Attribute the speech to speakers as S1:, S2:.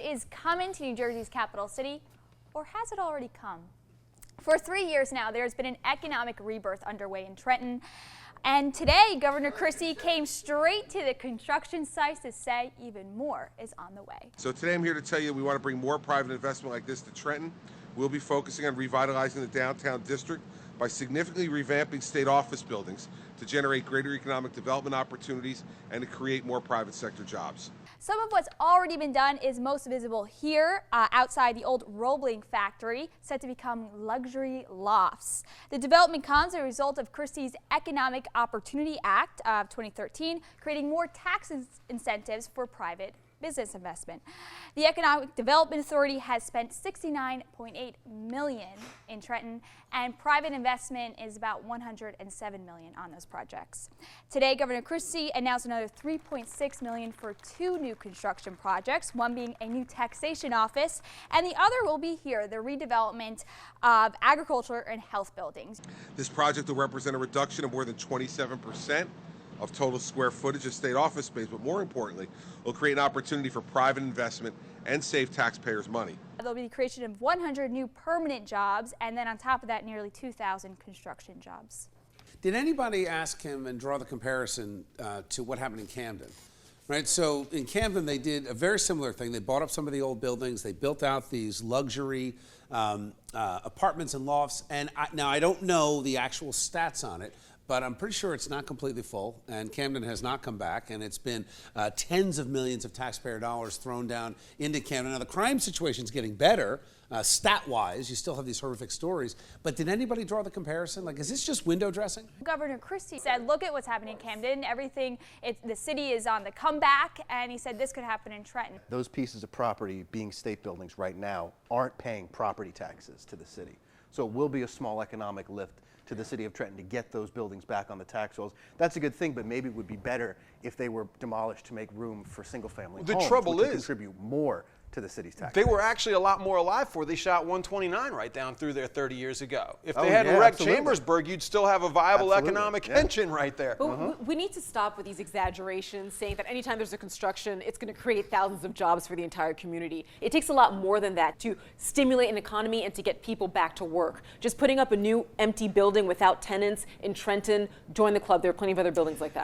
S1: is coming to New Jersey's capital city, or has it already come? For 3 years now, there's been an economic rebirth underway in Trenton. And today, Governor Christie came straight to the construction sites to say even more is on the way.
S2: So today I'm here to tell you we want to bring more private investment like this to Trenton. We'll be focusing on revitalizing the downtown district by significantly revamping state office buildings to generate greater economic development opportunities and to create more private sector jobs.
S1: Some of what's already been done is most visible here outside the old Roebling factory, set to become luxury lofts. The development comes as a result of Christie's Economic Opportunity Act of 2013, creating more tax incentives for private business investment. The Economic Development Authority has spent $69.8 million in Trenton, and private investment is about $107 million on those projects. Today, Governor Christie announced another $3.6 million for 2 new construction projects, one being a new taxation office, and the other will be here, the redevelopment of agriculture and health buildings.
S2: This project will represent a reduction of more than 27% of total square footage of state office space, but more importantly, will create an opportunity for private investment and save taxpayers money.
S1: There'll be the creation of 100 new permanent jobs, and then on top of that, nearly 2,000 construction jobs.
S3: Did anybody ask him and draw the comparison to what happened in Camden? Right, so in Camden, they did a very similar thing. They bought up some of the old buildings. They built out these luxury apartments and lofts. And now I don't know the actual stats on it, but I'm pretty sure it's not completely full, and Camden has not come back, and it's been tens of millions of taxpayer dollars thrown down into Camden. Now, the crime situation's getting better, stat-wise. You still have these horrific stories, but did anybody draw the comparison? Like, is this just window dressing?
S1: Governor Christie said, look at what's happening in Camden. The city is on the comeback, and he said this could happen in Trenton.
S4: Those pieces of property being state buildings right now aren't paying property taxes to the city. So it will be a small economic lift to the city of Trenton to get those buildings back on the tax rolls. That's a good thing, but maybe it would be better if they were demolished to make room for single-family homes.
S5: The trouble
S4: which
S5: is,
S4: would contribute more to the city's tax.
S5: they were actually a lot more alive for. They shot 129 right down through there 30 years ago. If they hadn't wrecked Chambersburg, you'd still have a viable economic engine right there.
S6: But we need to stop with these exaggerations, saying that anytime there's a construction, it's going to create thousands of jobs for the entire community. It takes a lot more than that to stimulate an economy and to get people back to work. Just putting up a new empty building without tenants in Trenton, join the club. There are plenty of other buildings like that.